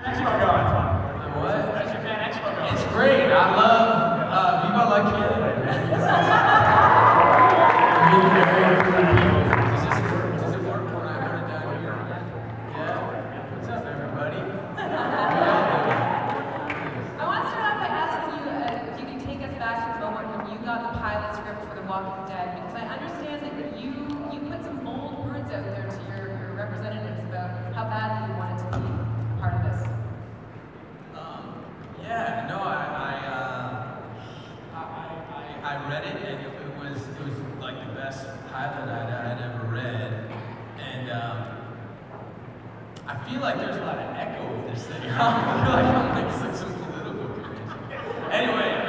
Expo going? What? How's your fan expo going? It's great. I love Viva La Canada, man. Meeting very cool people. Does this work? Does it work when I put it down here? Yeah? What's up, everybody? I want to start off by asking you if you can take us back to the moment when you got the pilot script for The Walking Dead, because I understand that you put some bold words out there to your representatives about how badly you wanted to be part of this. Yeah, no, I read it, and it was like the best pilot I'd ever read, and I feel like there's a lot of echo with this thing. I feel like I'm like some political convention. Anyway,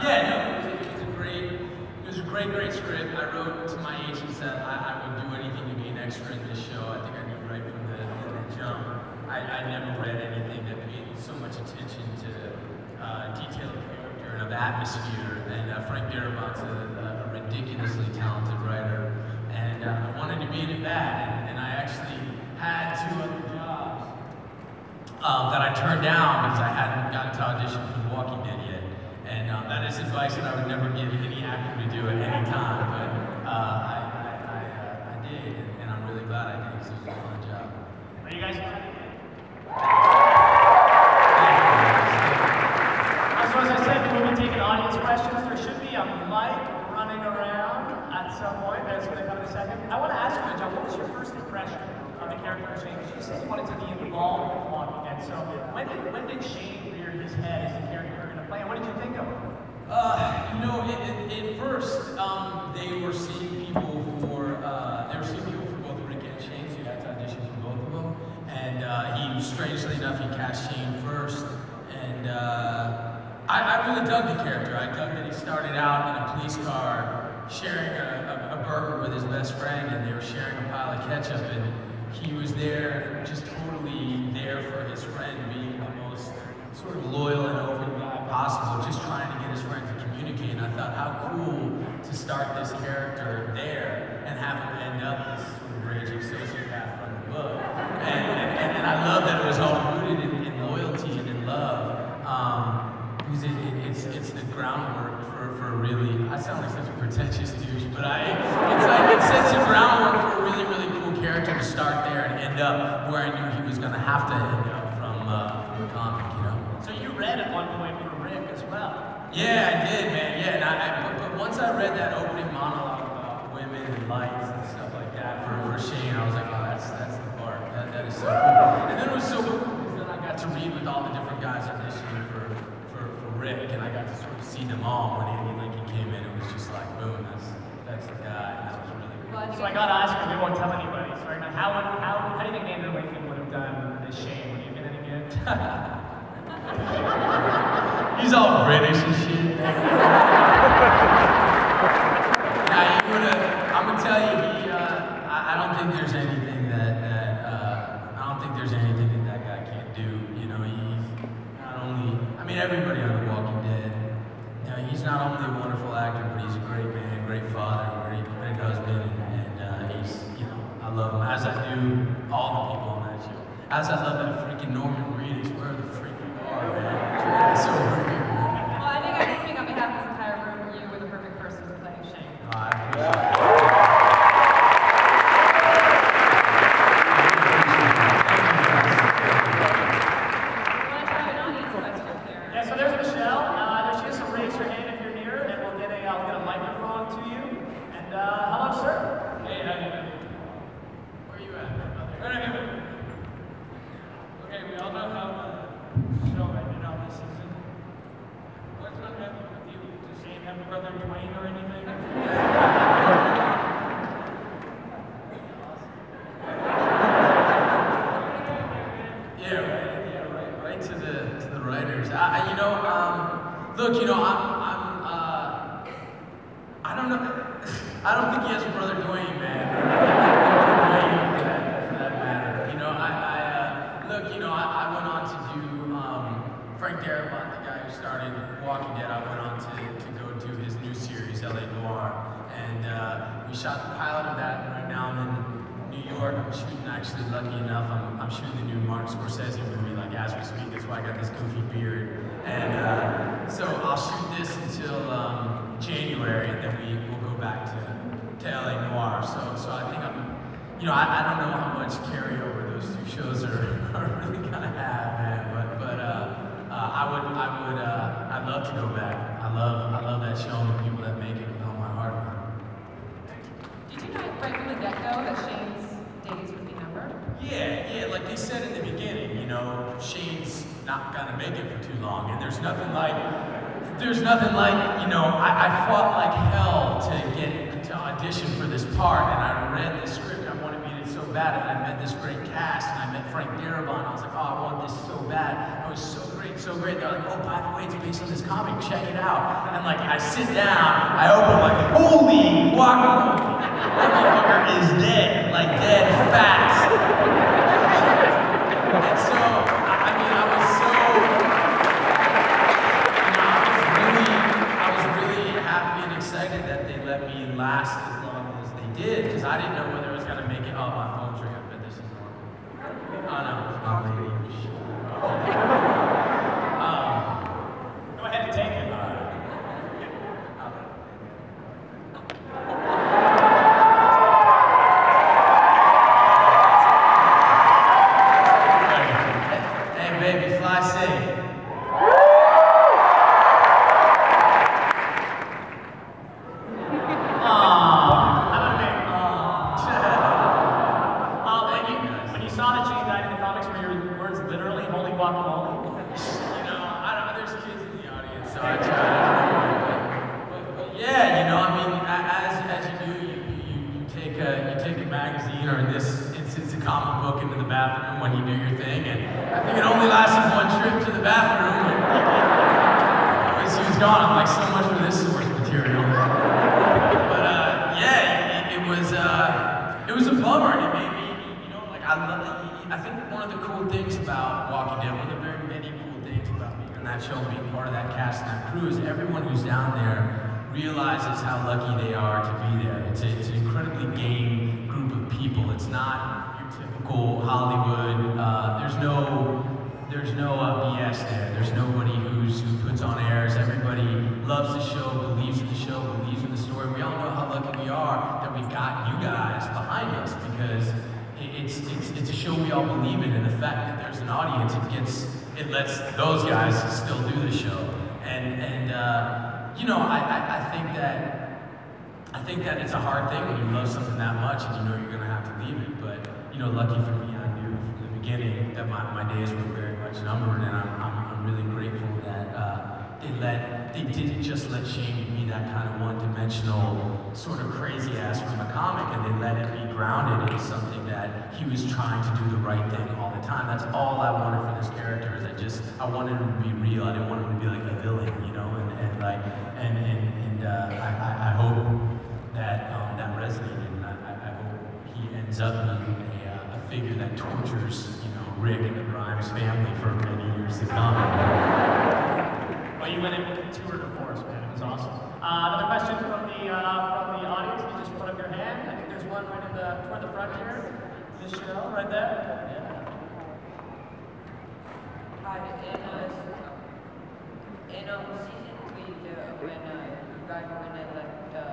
yeah, no, it was a great script. I wrote to my agents that I would do anything to be an extra in this show. I think I knew right from the jump. I never read anything that paid so much attention to detail of character and of atmosphere, and Frank Darabont's a ridiculously talented writer, and I wanted to be in it bad, and I actually had 2 other jobs that I turned down because I hadn't gotten to audition for The Walking Dead yet, and that is advice that I would never give any actor to do at any time, but I did, and I'm really glad I did because it was a fun job. Are you guys glad? So as I said, we'll be taking audience questions. There should be a mic running around at some point. That's going to come in a second. I want to ask you, Jon, what was your first impression of the character of Shane? Because you said you wanted to be involved with Walking Dead. So when did Shane rear his head as the character you're going to play, and what did you think of him? You know, at first, they were seeing people for both Rick and Shane, so you had to audition for both of them. And strangely enough, he cast Shane first, and I really dug the character. I dug that he started out in a police car sharing a burger with his best friend, and they were sharing a pile of ketchup, and he was there, just totally there for his friend, being the most sort of loyal and open guy possible, just trying to get his friend to communicate. And I thought, how cool to start this character there and have him end up this sort of raging sociopath from the book. And I love that it was all rooted in loyalty and in love. Because it's the groundwork for really, I sound like such a pretentious douche, but it sets the groundwork for a really cool character to start there and end up where I knew he was going to have to end up from the comic, you know? So you read at one point for Rick as well. Yeah, I did, man, yeah, and but once I read that opening monologue about women and lights and stuff like that for Shane, I was like, oh, that's the part, that is so cool. And then it was so cool because then I got to read with all the different guys auditioning for Rick, and I got to sort of see them all. When Andy Lincoln came in, it was just like, boom, that's the guy, and that was really cool. So I got to ask you, we won't tell anybody. Sorry, now how do you think Andy Lincoln would have done as Shane? Would he have been any good? He's all British and shit. Nah, he would have, I'm gonna tell you, I don't think there's anything I don't think there's anything that guy can't do. You know, he's not only, I mean, everybody on The Walking Dead, you know, he's not only a wonderful actor, but he's a great man, great father, great husband, and he's, you know, I love him, as I do all the people on that show. As I love that freaking Norman Reedus, where the freak you are, man. So over here, man. Well, I think I can speak on behalf of this entire room. You were the perfect person to play Shane. I appreciate it. Look, you know, I don't know. I don't think he has a brother Dwayne, man. For that matter. You know, look, you know, I went on to do Frank Darabont, the guy who started Walking Dead. I went on to go do his new series, LA Noire, and we shot the pilot of that. And right now I'm in New York. I'm shooting, actually, lucky enough, I'm shooting the new Martin Scorsese movie, like as we speak. I got this goofy beard. And so I'll shoot this until January, and then we'll go back to LA Noir. So I think I don't know how much carryover those two shows are really gonna have, man. But I'd love to go back. I love that show and the people that make it with all my heart. Did you know right from the get-go that Shane's days would be numbered? Yeah, like they said in the beginning, Shane's not gonna make it for too long, and there's nothing like, I fought like hell to get to audition for this part, and I read the script, I wanted to be in it so bad, and I met this great cast, and I met Frank Darabont, I was like, oh, I want this so bad, it was so great, they're like, oh, by the way, it's based on this comic, check it out, and like, I sit down, I open, like, holy guacamole, that motherfucker is dead, like dead fast. And so, I mean, I was really happy and excited that they let me last as long as they did, because I didn't know whether it was going to make it. Oh, my phone's ringing. I bet this is normal. Oh, no, it's not lady. Go ahead and take it. Everyone who's down there realizes how lucky they are to be there. It's an incredibly game group of people. It's not your typical Hollywood. There's no BS there. There's nobody who puts on airs. Everybody loves the show, believes in the show, believes in the story. We all know how lucky we are that we've got you guys behind us, because it's a show we all believe in, and the fact that there's an audience, it lets those guys still do the show. I think that it's a hard thing when you love something that much and you know you're gonna have to leave it. But lucky for me, I knew from the beginning that my days were very much numbered, and I'm really grateful that they didn't just let Shane be that kind of one-dimensional sort of crazy ass from a comic, and they let it be grounded in something that he was trying to do the right thing all the time. That's all I wanted for this character. Is I wanted him to be real. I didn't want him to be like a villain, I hope that that resonated, and I hope he ends up being a figure that tortures Rick and the Grimes family for many years to come. Well, you went in tour de force, man. It was awesome. Another question from the audience. You just put up your hand. I think there's one right toward the front here. This show right there. Yeah. Hi, in season 3, when I let the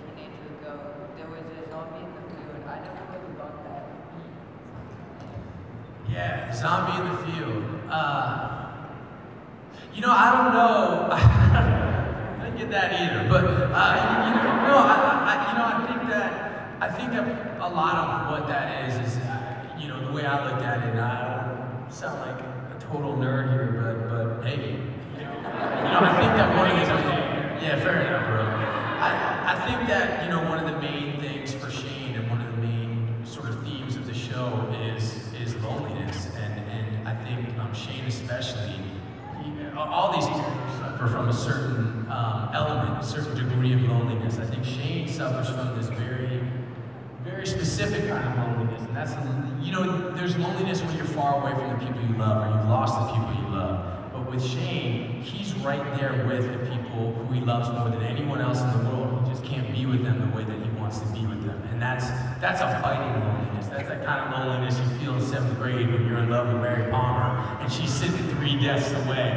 teenager go, there was a zombie in the field. I never really got that. Yeah, zombie in the field. I don't know. I didn't get that either. But I think that a lot of what that is the way I looked at it. I don't sound like a total nerd here, but hey, I think that one of the fair enough, bro. I think that one of the main things for Shane and one of the main sort of themes of the show is loneliness, and I think Shane especially. All these characters suffer from a certain element, a certain degree of loneliness. I think Shane suffers from this very, very specific kind of loneliness, and that's there's loneliness when you're far away from the people you love, or you've lost the people you love. But with Shane, he's right there with the people who he loves more than anyone else in the world. He just can't be with them the way that he wants to be with them, and that's a fighting loneliness. That's that kind of loneliness you feel in 7th grade when you're in love with Mary Palmer, and she's sitting 3 3 deaths away.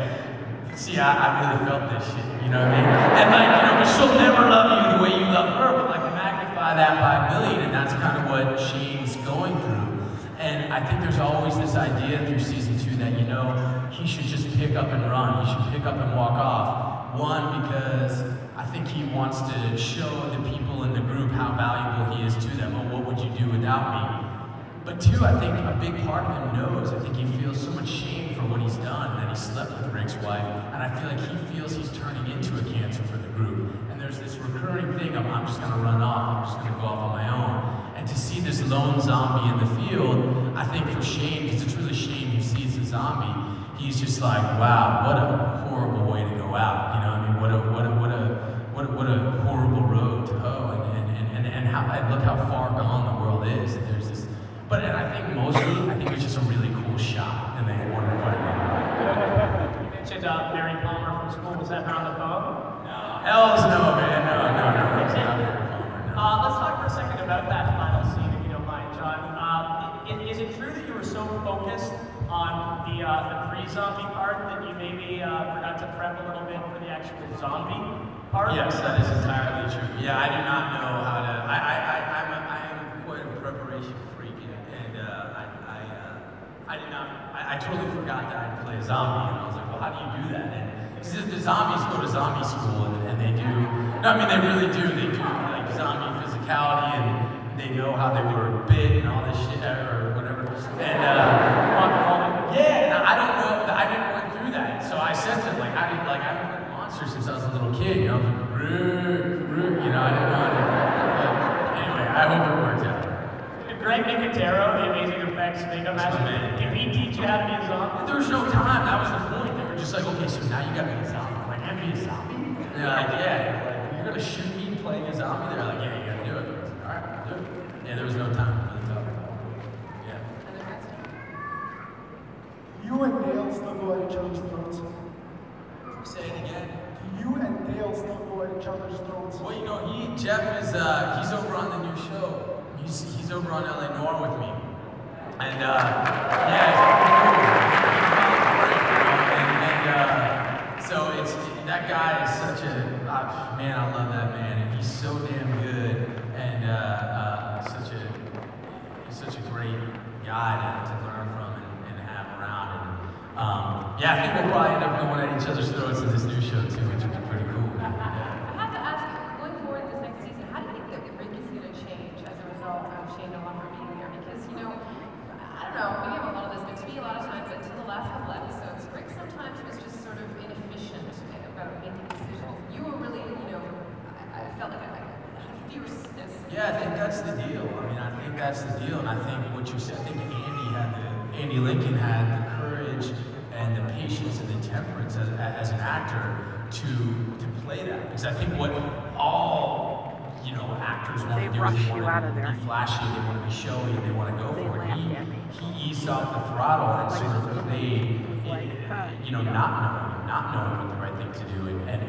See, I really felt this shit, you know what I mean? And like, you know, but she'll never love you the way you love her, but like magnify that by a million, and that's kind of what Shane's going through. And I think there's always this idea through season 2 that, you know, he should just pick up and run, he should pick up and walk off. One, because I think he wants to show the people in the group how valuable he is to them. Oh, what would you do without me? But 2, I think a big part of him knows, I think he feels so much shame for what he's done, that he slept with Rick's wife, and I feel like he feels he's turning into a cancer for the group. And there's this recurring thing of, I'm just gonna run off, I'm just gonna go off on my own. And to see this lone zombie in the field, I think for Shane, because it's really Shane who sees the zombie, he's just like, wow, what a horrible way to go out. You know, I mean, what a horrible road to hoe, and how, and look how far gone the world is. There's this. But and I think mostly, I think it's just a really cool shot, and they wanted to put it in. You mentioned Mary Palmer from school. Was that her on the phone? No. Hell's no, man. No. It's not Mary Palmer, no. Let's talk for a second about that final scene, if you don't mind, Jon. Is it true that you were so focused on the pre-zombie part that you maybe forgot to prep a little bit for the actual zombie part? Yes, that is entirely true. Yeah, I do not know how to. I am quite a preparation freak, and I totally forgot that I'd play a zombie, and I was like, well, how do you do that? And the zombies go to zombie school, and they do. No, I mean they really do. They do like zombie physicality, and they know how they were bit and all this shit or whatever. And yeah, and I don't know. I didn't went through that, so I said to him like, I haven't played monsters since I was a little kid. You know, I was like, you know, I didn't know how to. But anyway, I hope it worked out. Greg Nicotero, the Amazing Effects makeup master, did he teach you how to be a zombie? There was no time. That was the point. They were just like, okay, so now you got to be a zombie. I'm like, I'm be a zombie? And they're like, yeah. Like, you're gonna shoot me playing a zombie? They're like, yeah, you gotta do it. I was like, all right, I'll do it. Yeah, there was no time. Yeah. You and Dale still go at each other's throats? Say it again. Do you and Dale still go at each other's throats? Well, you know, Jeff is, he's over on the new show. He's over on LA Noir with me. And, yeah, it's so it's, that guy is such a, man, I love that man. And he's so damn good. And, he's such a great guy to learn from and have around. And, yeah, I think we'll probably end up going at each other's throats in this new show, too, which would be pretty cool. I have to ask, going forward this next season, how do you think that Rick is going to change as a result of Shane no longer being there? Because, you know, I don't know, maybe I'm a lot of this, but to me, a lot of times, until the last couple episodes, Rick sometimes was just sort of inefficient about making decisions. You were really, you know, I felt like a fierceness. Yeah, I think that's the deal. I mean, I think that's the deal, and I think what you said, I think Andy Lincoln had the courage and the patience and the temperance as an actor to play that. Because I think what all, you know, actors want to do is they want to be flashy, they want to be showy, they want to go for it. He eased off the throttle and sort of played, you know, not knowing what the right thing to do, and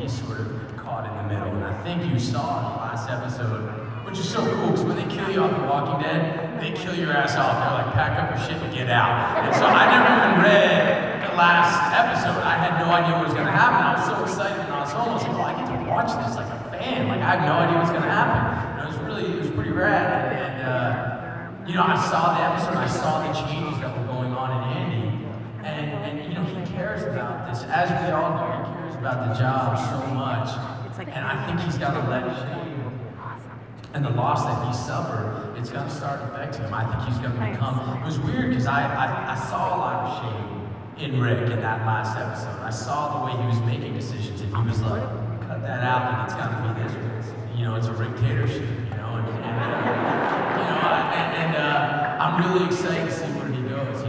he sort of caught in the middle. And I think you saw in the last episode, which is so cool, because when they kill you off The Walking Dead, they kill your ass off. They're like, pack up your shit and get out. And so I never even read the last episode. I had no idea what was going to happen. I was so excited when I was home. I was like, oh, I get to watch this like a fan. Like, I have no idea what's going to happen. And it was pretty rad. And you know, I saw the episode, I saw the changes that were going on in Andy. And you know, he cares about this, as we all do. He cares about the job so much. And I think he's got to let Shane and the loss that he suffered, it's going to start affecting him. I think he's going to become, it was weird because I saw a lot of shame in Rick in that last episode. I saw the way he was making decisions, and he was like, cut that out, and it's got to be this. You know, it's a Rick dictatorship, you know, and I'm really excited to see where he goes.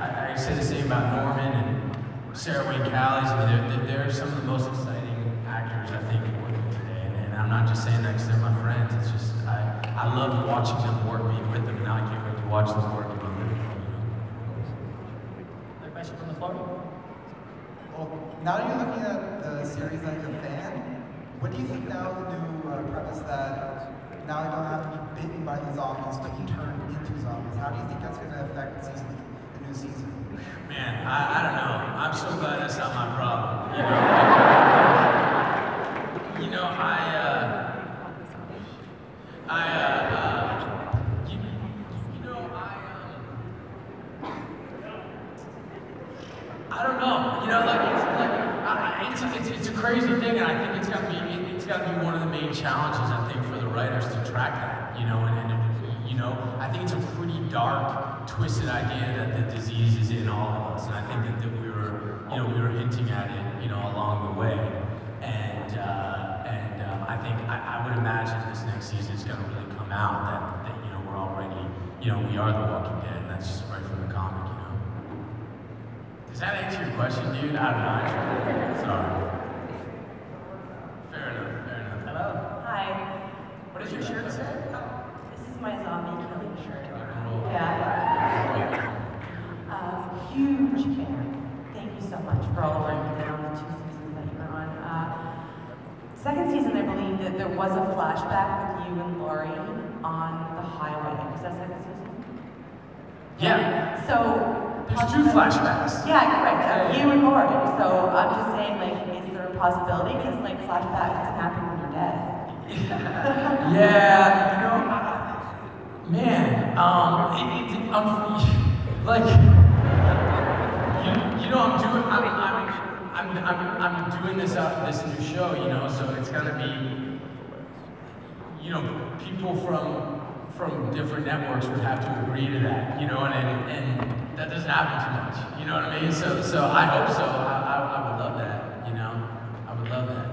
I say the same about Norman and Sarah Wayne Callies. I mean, they're some of the most exciting actors, I think, working today. And I'm not just saying that because they're my friends. It's just, I love watching them work, being with them, and now I can't wait to watch them work and be with them. Another question from the floor? Well, now you're looking at the series like a fan, what do you think now of the new premise that now you don't have to be bitten by the zombies, but you turn into zombies? How do you think that's going to affect the new season? Man, I don't know. I'm so glad that's not my problem. I don't know. It's a crazy thing, and I think it's gotta be one of the main challenges, I think, for the writers to track that. I think it's a pretty dark, twisted idea that the disease is in all of us, and I think that we were hinting at it, along the way, and I think I would imagine this next season is going to really come out that we're already, we are the Walking Dead, and that's just right from the comic, Does that answer your question, dude? I don't know. Sorry. Fair enough. Hello. Hi. What does your shirt say? This is my zombie killing shirt. Rock and roll. Yeah. Huge fan. Thank you so much for all the work you did on the 2 seasons that you were on. Second season, I believe that there was a flashback with you and Lori on the highway. Was that second season? Yeah. So. There's 2 flashbacks. Yeah, you're right. You and Lori. So I'm just saying, is there a possibility? Because flashbacks can happen when you're dead. Yeah, man, I'm doing this new show, so it's gonna be, people from different networks would have to agree to that, and that doesn't happen too much, you know what I mean? So I hope so. I would love that, I would love that,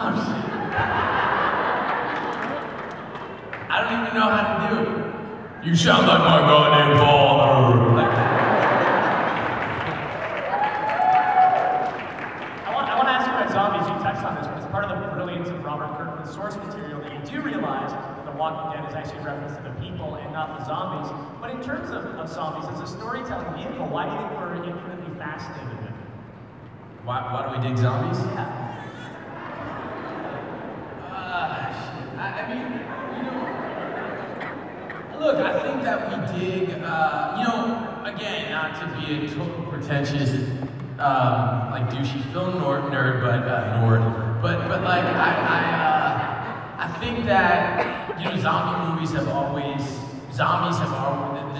Oh shit. I don't even know how to do it. You sound like my goddamn father. I want to ask you about zombies. You touched on this, but as part of the brilliance of Robert Kirkman's source material, that you do realize that The Walking Dead is actually a reference to the people and not the zombies. But in terms of zombies, as a storytelling vehicle, why do you think we're infinitely fascinated with it? Why do we dig zombies? Yeah. Look, I think that we dig, again, not to be a total pretentious, douchey film nerd, but I think that, zombie movies have always, the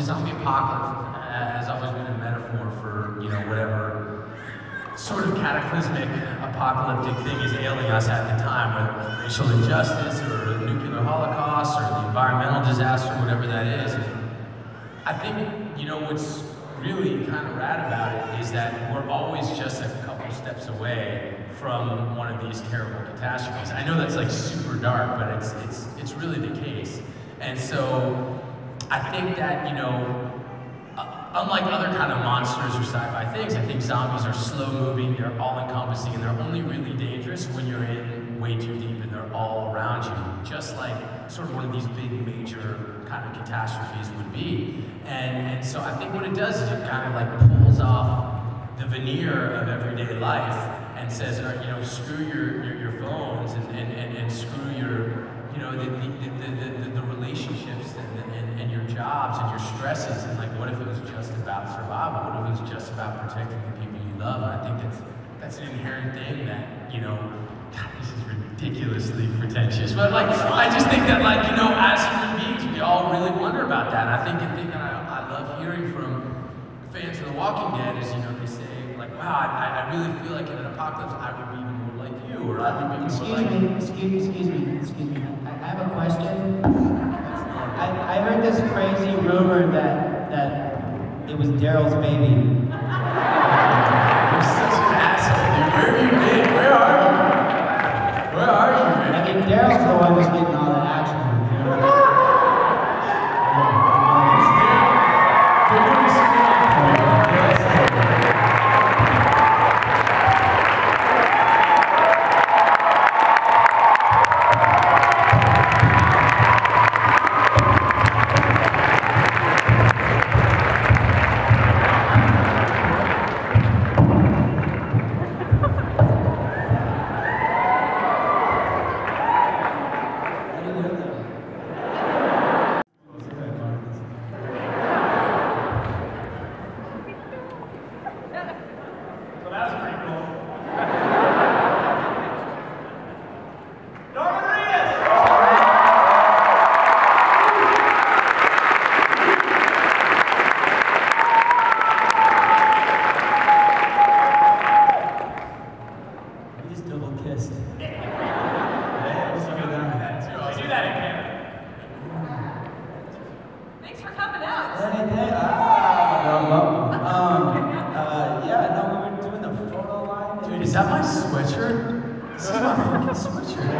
zombie apocalypse has always been a metaphor for, whatever sort of cataclysmic apocalyptic thing is ailing us at the time, whether racial injustice or a nuclear holocaust or the environmental disaster, whatever that is. I think, what's really kind of rad about it is that we're always just a couple steps away from one of these terrible catastrophes. I know that's super dark, but it's really the case. And so I think that, unlike other kind of monsters or sci-fi things, I think zombies are slow-moving, they're all-encompassing, and they're only really dangerous when you're in way too deep and they're all around you, just like sort of one of these big major kind of catastrophes would be. And so I think what it does is it kind of pulls off the veneer of everyday life and says, screw your phones and screw your, the relationships and your jobs and your stresses, and what if it was just about survival? What if it was just about protecting the people you love? And I think that's an inherent thing that, God, this is ridiculously pretentious, but I just think that as human beings, we all really wonder about that. And I think the thing that I love hearing from fans of The Walking Dead is, they say, wow, I really feel like in an apocalypse I would be more like you, or I would be more Excuse like me. I have a question. I heard this crazy rumor that it was Daryl's baby. You're such an asshole, dude. Where have you been? Where are you? Where are you, man? I mean, Daryl's the one who's getting all the action. my sweatshirt? This is my fucking sweatshirt.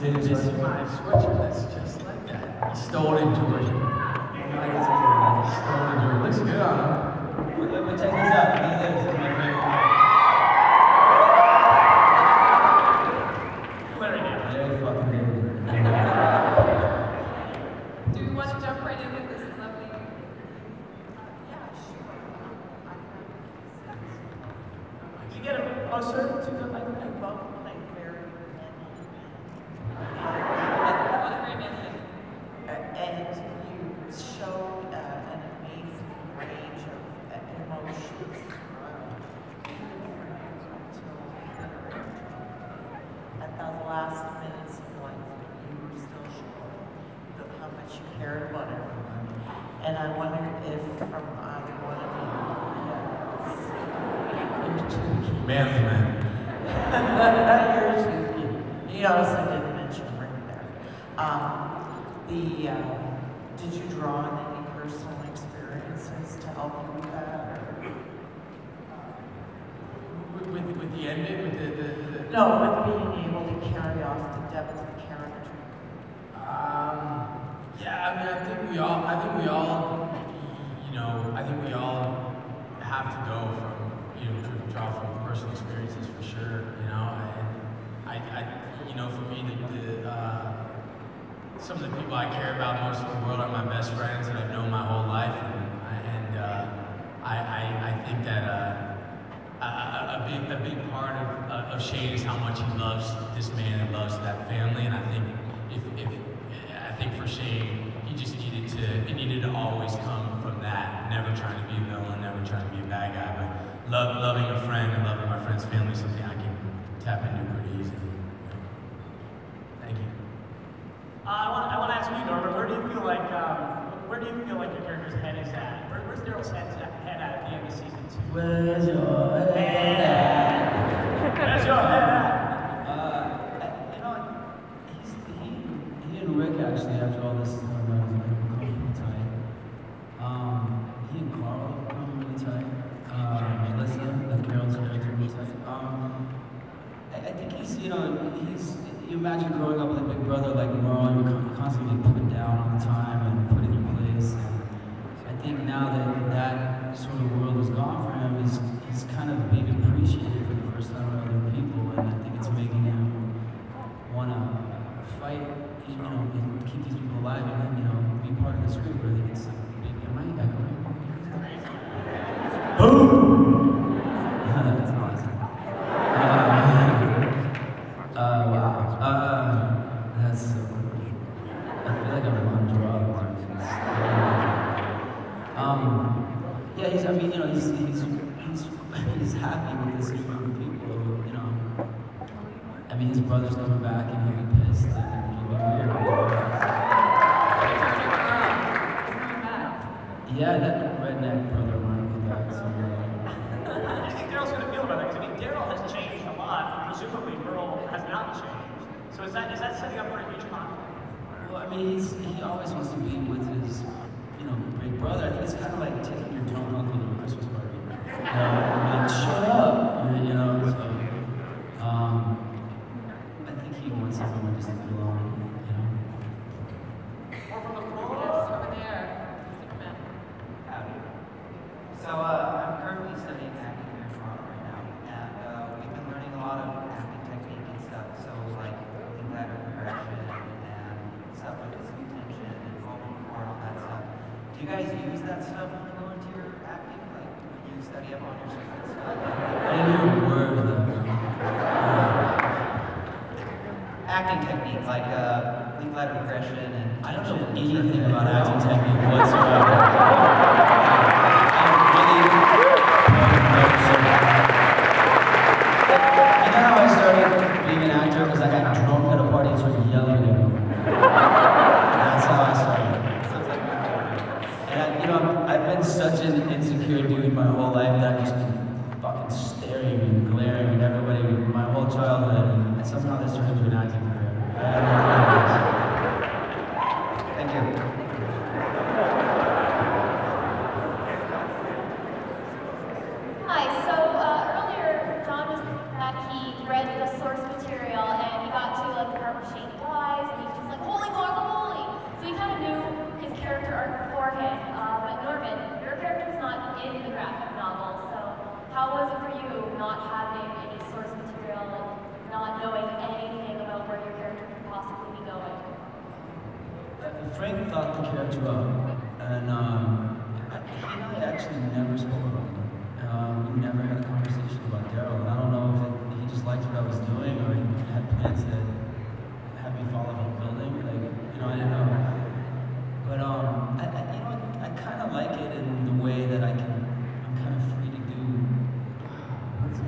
This is my sweatshirt that's just like that. He stole it in Georgia. He stole it in Georgia. Looks good on him. But check this out. This is my favorite. Larry David. Larry fucking David. Do we want to jump right in with this lovely? Yeah, sure. Did you get him closer to the like above? Like very and you showed an amazing range of emotions at the last minutes of life. You were still showing how much you cared about everyone. And I wonder if from either one of you, you're too keen. Manly man. You're too keen. You also didn't mention ring there. Did you draw on any personal experiences to help you with that? With the ending, with the No, with being able to carry off the depth of character. Yeah, I mean, I think we all, have to go from, draw from personal experiences for sure, and for me, some of the people I care about most in the world are my best friends that I've known my whole life, and I think that a big part of Shane is how much he loves this man and loves that family, and I think for Shane, it needed to always come from that, never trying to be a villain, never trying to be a bad guy, but loving a friend and loving my friend's family is something I can tap into pretty easily. Thank you. I want to ask you, Norbert, where do you feel like your character's head is at? Where's Daryl's head at the end of season 2? Where's your head at? Where's your head at? He and Rick actually, after all this is going on, become really tight. He and Carl have become really tight. Melissa, the Carol's character, really tight. I think you imagine growing up with a big brother like Merle, you're constantly put down all the time and put in your place. And I think now that sort of world is gone for him, he's kind of being appreciated for the first time by other people, and I think it's making him want to fight, and keep these people alive, and be part of the script. But I think it's a big, am I echoing? Boom! That's awesome. That's so cool. I feel like I'm on drugs. Yeah, he's happy with this group of people who, I mean, his brother's coming back and he'll be pissed and it'll be weird. Yeah, that redneck brother of mine will be back soon. How do you think Daryl's going to feel about that? Because, Daryl has changed a lot. Presumably, Merle has not changed. So is that setting up for a huge conflict? Well, I mean, he always wants to be with his, big brother. I think it's kind of like taking your drunk uncle to a Christmas party. Shut up! So, I think he wants everyone just to get along, Or from the floor? Yes, over there. Superman. Howdy. So I'm currently studying acting here in Toronto right now, and we've been learning a lot of acting technique and stuff. So like things like progression and stuff like physical tension and vocal cord and all that stuff. Do you guys use that stuff when you go into your acting? Like when you study up on your script and stuff? I didn't hear a word of that. Acting technique, like link ladder progression and I don't know anything about acting technique whatsoever. You know how I started being an actor? Because I got drunk at a party and started yelling at everyone. That's how I started. And I've been such an insecure dude my whole life that I've just been fucking staring and glaring at everybody my whole childhood, and somehow this turned into an acting career. I don't know what it is. Thank you. Frank thought the character up, and he and I actually never spoke about it. We never had a conversation about Daryl, and I don't know if he just liked what I was doing or he had plans to have me fall off a building. Like, you know, I didn't know. But I kind of like it in the way that I'm kind of free to do. What's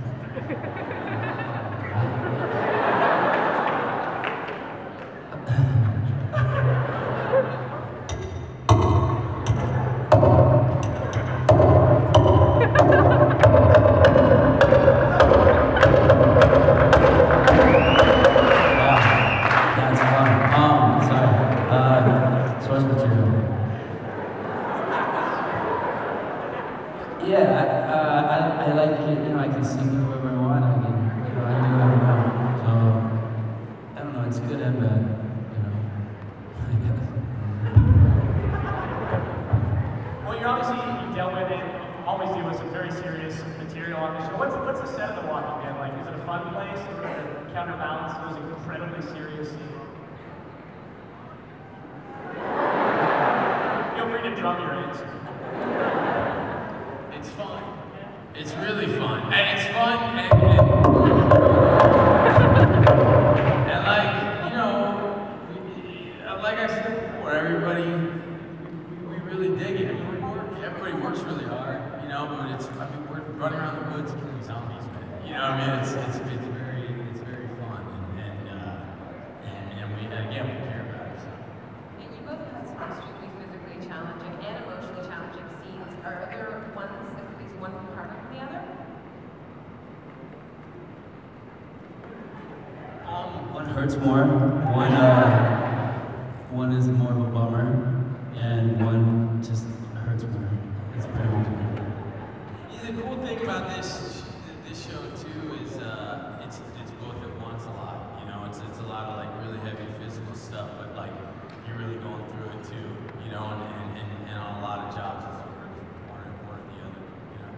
I like it, you know, I can sing whoever I want, I can, you know, I do whatever I want. So, I don't know, it's good and bad, you know, I guess. Well, you're obviously, you dealt with it, always deal with some very serious material on the show. What's the set of The Walking Dead like? Is it a fun place? Is it a counterbalance to those incredibly serious scenes? Feel free to drum your answer. It's fun. It's really fun. And it's fun and like, you know, like I said before, everybody, we really dig it. I mean, everybody works really hard, you know, but we're running around the woods killing zombies, man. You know what I mean? It's very fun and again, we care about it. So. And you both had some extremely physically challenging and emotionally challenging scenes. Are there ones that at least one harder than the other? One hurts more, one is more of a bummer, and one just hurts more. It's pretty much it. Yeah, the cool thing about this show too is it's both at once a lot. You know, it's a lot of like really heavy physical stuff, but like you're really going through it too. You know, and on a lot of jobs it's one or the other. You know.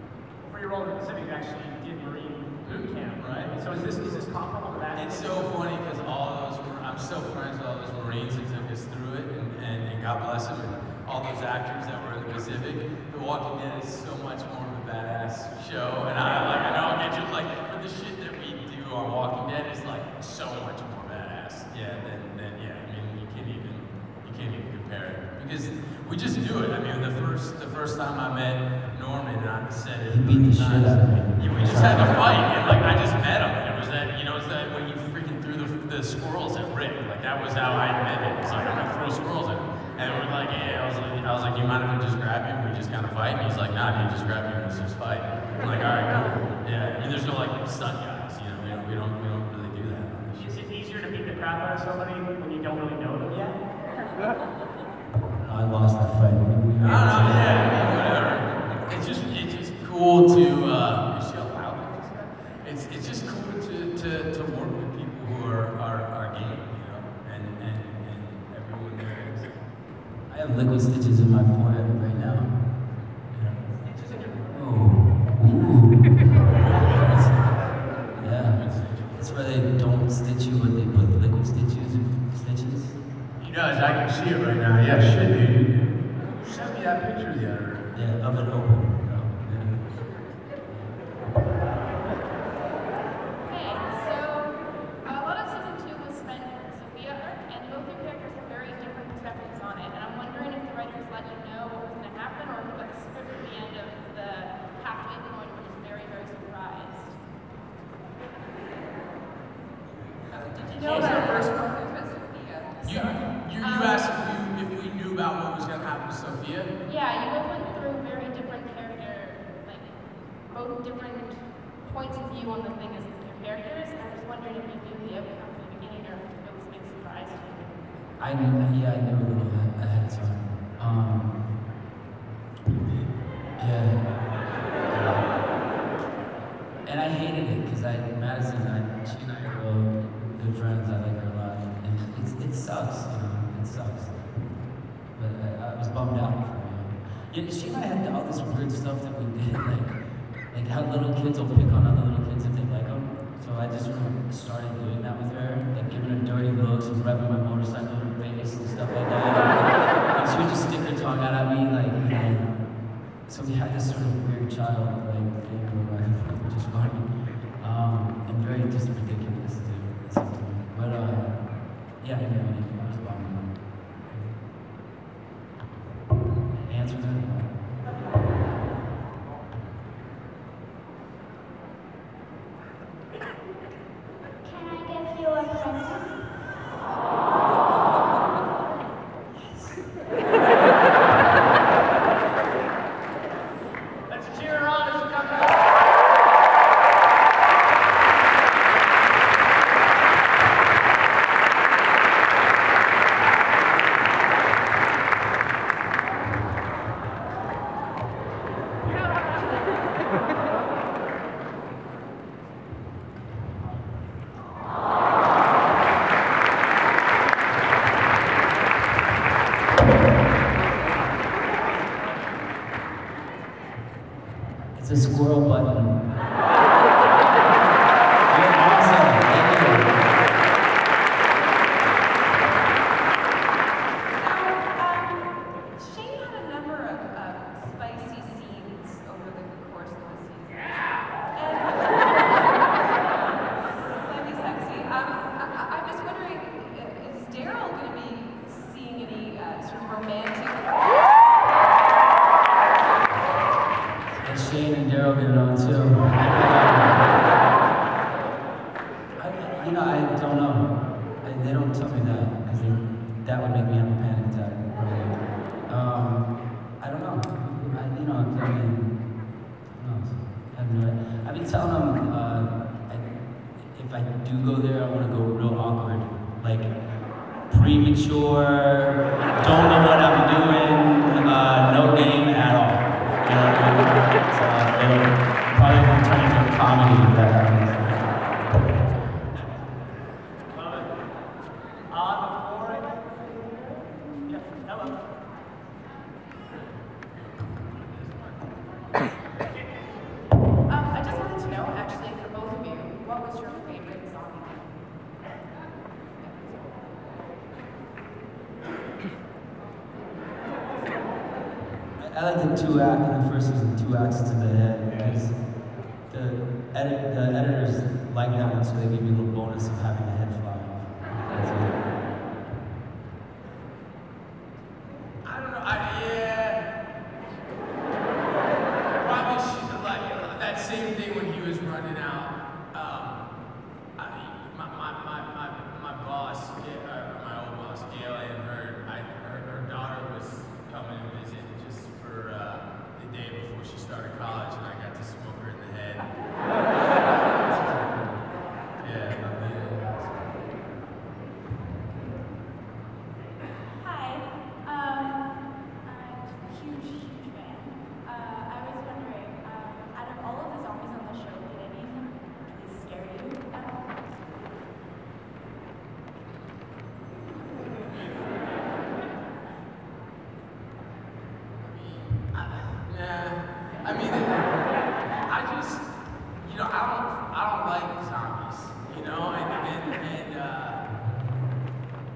For your role in the Pacific, you actually did Marine boot camp, right? So is this comparable to that? It's so funny because I'm still friends with all those Marines that took us through it, and God bless them, and all those actors that were in the Pacific. The Walking Dead is so much more of a badass show, and I know I'll get you, like, but the shit that we do on Walking Dead is like so much more badass. Yeah, than yeah. I mean, you can't even compare it because we just do it. I mean, the first time I met Norman, and I said it. He beat the shit out of me. Yeah, we just had to fight, and like I just met him, and it was that, you know, it's that when you freaking threw the squirrels at Rick. Like that was how I met him. It's like I'm gonna throw squirrels at him, and we're like, yeah. I was like, you mind if we just grab him? We just kind of fight. And he's like, nah, dude, just grab him. Let's just fight. I'm like, all right, cool. Yeah. I mean, there's no like stunt guys. You know, we don't really do that. Is it easier to beat the crap out of somebody when you don't really know them yet? I lost that fight. I don't know, yeah, I mean, whatever. It's just cool to, is she allowed to say that? It's just cool to work with people who are game, you know, and everyone there is. I have liquid stitches in my forehead right now. Stitches in your Oh. Ooh. Yeah. That's why they don't stitch you when they put liquid stitches. You guys, I can see it right now. Yeah, shit, dude. Send me that picture the other. Yeah, of it open. Oh, Okay, so a lot of season 2 was spent in the Sophia arc, and both your characters have very different perspectives on it. And I'm wondering if the writers let you know what was going to happen, or if you got the script at the end of the halfway point, which is very, very surprised. Did you know that first part of Sophia? You asked if we knew about what was going to happen to Sophia? Yeah, you both went through very different character, like, both different points of view on the thing as your characters. And I'm just wondering if you knew the outcome from the beginning, or if it was a big surprise to you. I knew a little ahead of time. And I hated it because Madison, she and I are real good friends. I like her a lot, and it sucks, you know, it sucks. But I was bummed out for her. Yeah, she and I had all this weird stuff that we did, like how little kids will pick on other little kids if they like them. So I just started doing that with her, like giving her dirty looks and rubbing my motorcycle in her face and stuff like that. game go by, which is funny. And very just ridiculous to listen to. But yeah, I was bombing. Answers in? Can I give you a present? Let's cheer her on as she comes out. It's a squirrel button. You're awesome. Thank you. So, Shane had a number of spicy scenes over the course of the season. And slightly sexy. I'm just wondering, is Daryl going to be seeing any sort of romantic? And Shane and Daryl get it on too. I don't know. They don't tell me that because that would make me have a panic attack. Probably. I don't know. I mean, who knows? I have no idea. I've been telling them if I do go there, I want to go real awkward, like premature, don't know what I'm doing, no game at all. You know what I mean? So it'll probably turn into a comedy if that happens. Love it. On the floor, I guess. Yep, hello. I just wanted to know, actually, for both of you, what was your favorite zombie game? I like the first season, 2 axes to the head, because the editors like that one, so they give me a little bonus of having the head fly off. That's it. I don't know. Probably should have like that same thing when he was running out. My boss, my old boss, Gail, and her daughter was coming to visit just for the day before she started college, and I got to smoke her in the head. Yeah, Hi. I'm a huge fan. I was wondering, out of all of the zombies on the show, did any of them really scare you at all? I mean, I just, I don't like zombies,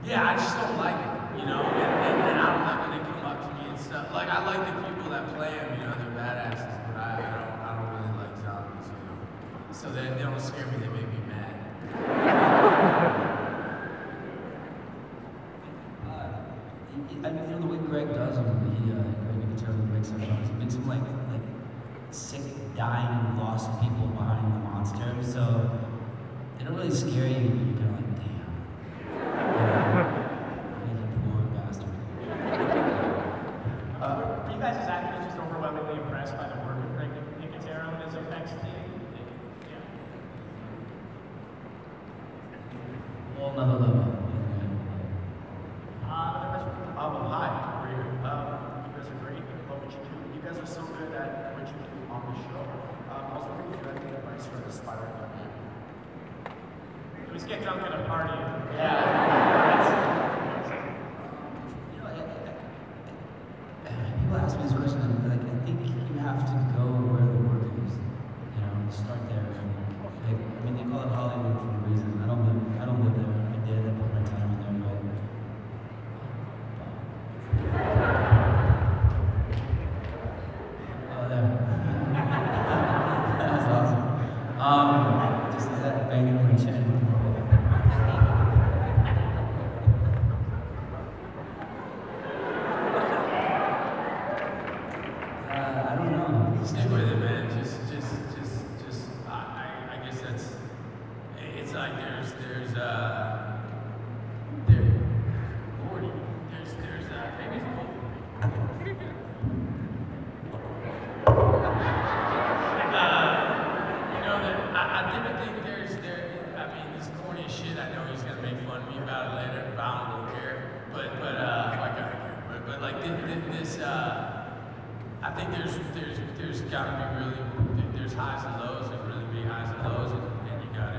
yeah, I just don't like it, and I don't like when they come up to me and stuff. Like, I like the people that play them, they're badasses, but I don't really like zombies, So they don't scare me, they make me mad. The way Greg does them, Greg makes them songs. He makes them like sick, dying, lost people behind the monster. So they don't really scare you. You're kind of like, damn. You poor bastard. Were you guys as actors just overwhelmingly impressed by the work of Greg Nicotero and his effects team? Yeah. Whole nother level. Another question? Hi, how are you? You guys are great. Love what you do. You guys are so good at what you do on the show. I was wondering if you had any advice for the Spider-Man. Let's get drunk at a party. Yeah. People ask me this question, and I think you have to go where the work is. Start there. They call it Hollywood for a reason. I don't live there. I did. I put my time in there, but. Oh, there. I don't care. But like this, I think there's got to be really, there's highs and lows, and really big highs and lows, and you got to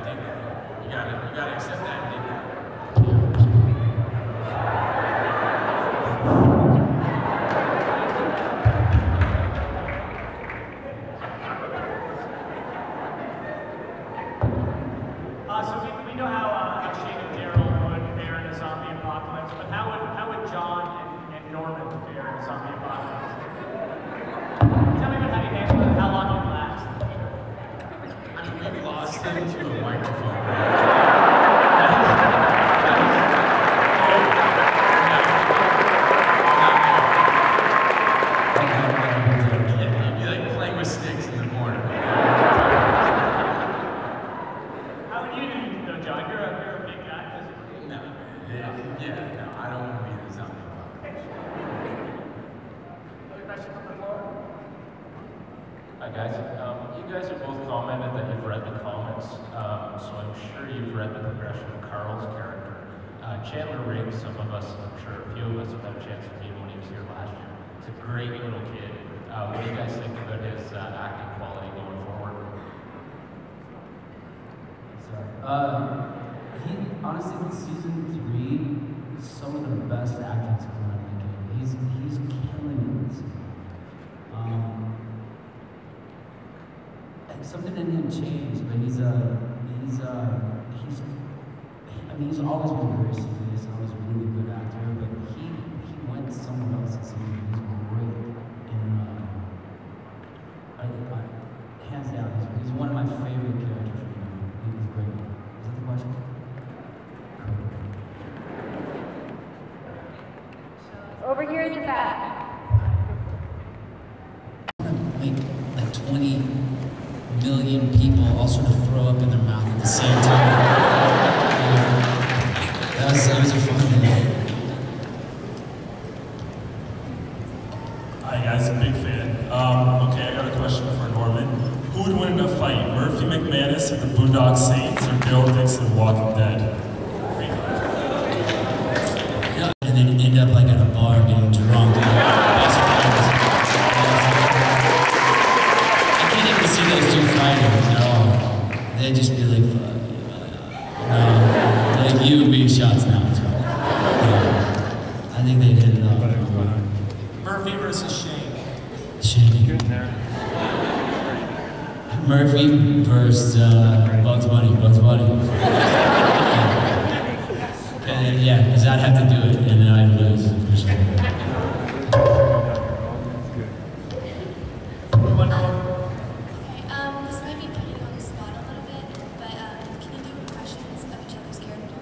take that. You got to accept that and take that. So we know how Shane and Daryl would fare in a zombie apocalypse, but how would Jon and Norman fare in a zombie apocalypse? Tell me about how you handle it and how long you'd last. I mean, we've lost him to a microphone. You'd be like playing with sticks in the corner. How would you do though, Jon? You're a big guy. No. No, I don't want to be in a zombie apocalypse. Other questions from the floor? Hi guys, you guys have both commented that you've read the comics, so I'm sure you've read the progression of Carl's character. Chandler Riggs, some of us, I'm sure a few of us have had a chance to meet him when he was here last year. He's a great little kid. What do you guys think about his acting quality going forward? He honestly, in season 3, some of the best acting's going on in the game. He's killing it. And something in him changed, but he's always been very serious, always a really good actor, but he went somewhere else this season. He's great. And hands down, he's one of my favorite characters right now. He's great. Is that the question? Over here in the back. Make like 20 million people all sort of throw up in their mouth at the same time. That was a fun day. Hi guys, big fan. Okay, I got a question for Norman. Who would win in a fight, Murphy McManus of the Boondock Saints or Daryl Dixon of Walking Dead? Yeah, and then end up like at a bar getting drunk. I can't even see those two fighting at all. They'd just be like, like you being shots now. I think they'd hit it off. Murphy versus Shane. Murphy versus Bugs Bunny. Yeah, because I'd have to do it, and then I'd lose for sure. Okay, this might be putting you on the spot a little bit, but can you do impressions of each other's character?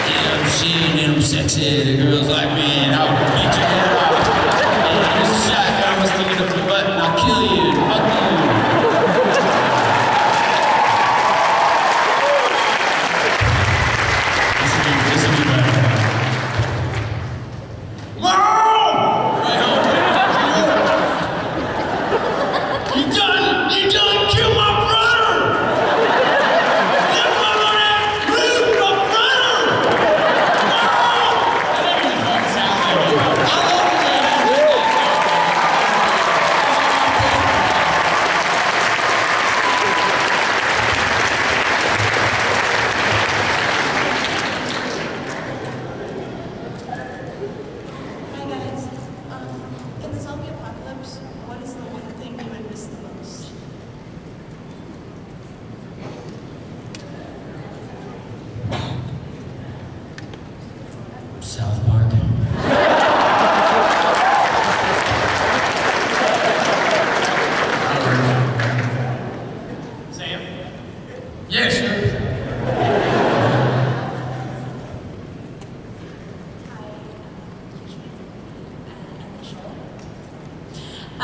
Yeah, I'm Shane and I'm sexy. The girls like me, and I'll beat your head off. Yeah, there's a shotgun, I'm sticking up your butt, and I'll kill you. Fuck you. This will be better. You done killed my brother! That mother that rude, my brother! Hi guys. In the zombie apocalypse, what is the one thing you would miss the most? South Park. Sam? Yeah, sure.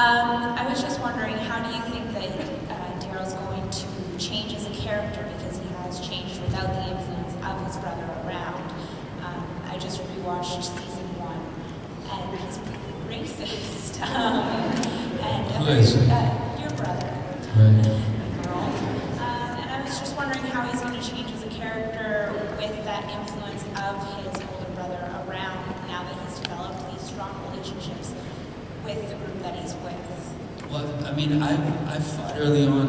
I was just wondering, how do you think that Daryl's going to change as a character, because he has changed without the influence of his brother around? I just rewatched season 1, and he's pretty racist. Who is? Your brother, Right. And I was just wondering how he's going to change as a character with that influence of his older brother around now that he's developed these strong relationships with the group that he's with. Well, I mean, I fought early on,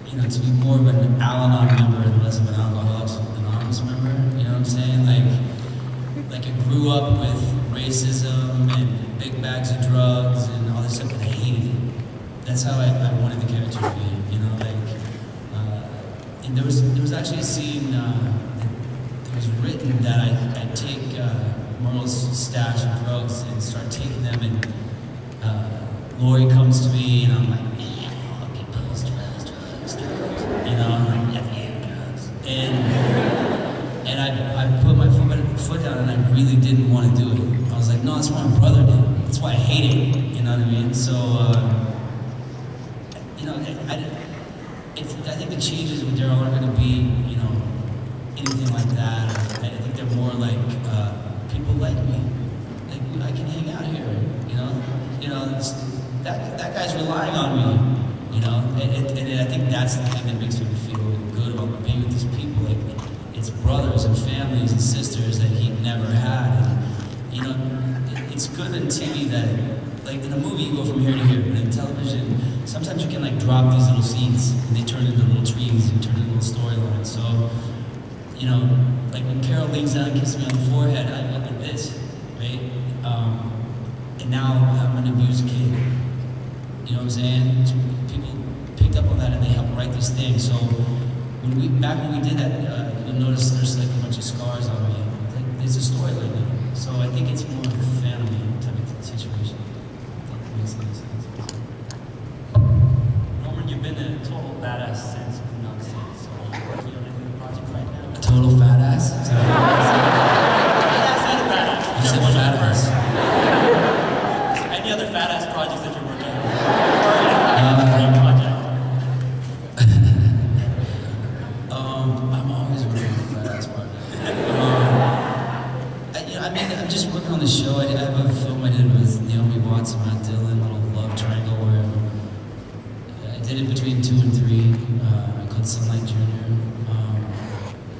you know, to be more of an Al-Anon member and less of an Alcoholics Anonymous member. You know what I'm saying? Like I grew up with racism and big bags of drugs and all this stuff, and I hated it. That's how I wanted the character to be. You know, and there was actually a scene that was written that I'd take Merle's stash of drugs and start taking them, and Lori comes to me and I'm like, man, look at those drugs. You know, I'm like, yeah, drugs. And I put my foot down and I really didn't want to do it. I was like, no, that's what my brother did. That's why I hate it. You know what I mean? So, you know, I think the changes with Daryl aren't going to be, you know, anything like that. I think they're more like people like me. Like, I can hang out here, you know? You know, that guy's relying on me, you know? And I think that's the thing that makes me feel good about being with these people. Like, it's brothers and families and sisters that he never had. And, you know, it's good in TV that, like, in a movie you go from here to here, but in television, sometimes you can, like, drop these little seeds and they turn into little trees and turn into little storylines. So, you know, like when Carol leans down and kisses me on the forehead, I went like this, right? And now I'm an abused kid. You know what I'm saying? People picked up on that and they helped write this thing. So back when we did that, you'll notice there's like a bunch of scars on me. Like, there's a storyline there. So I think it's more of a family type of situation. That makes any sense. Norman, you've been a total badass since not since. So are you working on any project right now? A total fat ass? You said fat ass. Any other fat ass projects that you're working on? Or project? I'm always working on a fat ass project. I mean, I'm just working on the show. I have a film I did with Naomi Watts and Matt Dillon, a little love triangle where I did it between 2 and 3. Called Sunlight Junior.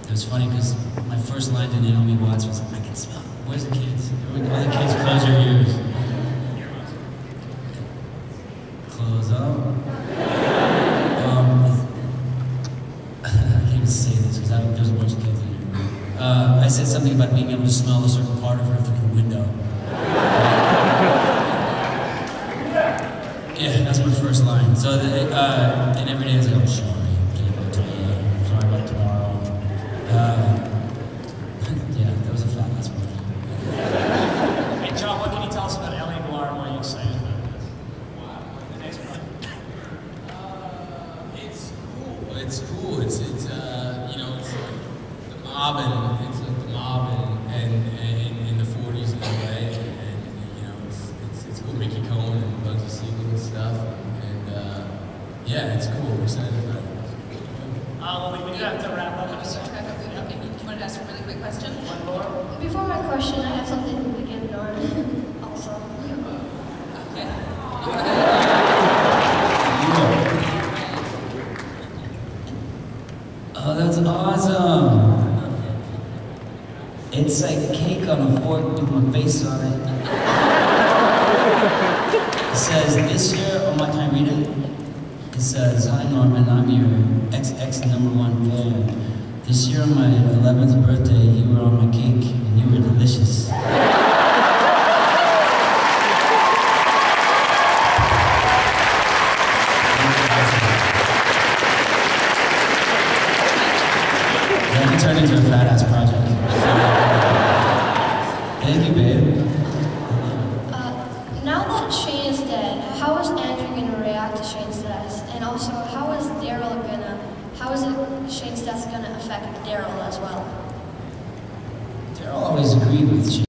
It was funny because my first line to Naomi Watts was, I can smell. Where's the kids? All the kids, close your ears. Close up. I can't even say this because there's a bunch of kids in here. I said something about being able to smell a certain part of her through the window. Yeah, that's my first line. So, and every day I was like, I'm sorry. Sorry about tomorrow. Yeah, that was a fat ass one. Hey, Jon, what can you tell us about L.A. Noire and why are you excited about this? Wow. The next one. It's cool. It's cool. It's you know, it's like the mob and it's like the mob and in the 40s in LA and you know, it's cool. Mickey Cohen and Bugsy Siegel and stuff and yeah, it's cool. We're excited about it. Well, we do have to wrap up in a second. You wanted to ask a really quick question? One more. Before my question, I have something to give Norman also. Okay. Oh, that's awesome. It's like cake on a fork with my face on it. It says, this year, oh my, can I read it? It says, hi Norman, I'm your XX #1 fan. This year on my 11th birthday, you were on my cake and you were delicious. That can turn into a fat ass project. Thank you, babe. Now that Shane is dead, how is Andrew going to react to Shane's death? And also, how is Shane's death going to affect Daryl as well? Daryl always agreed with you.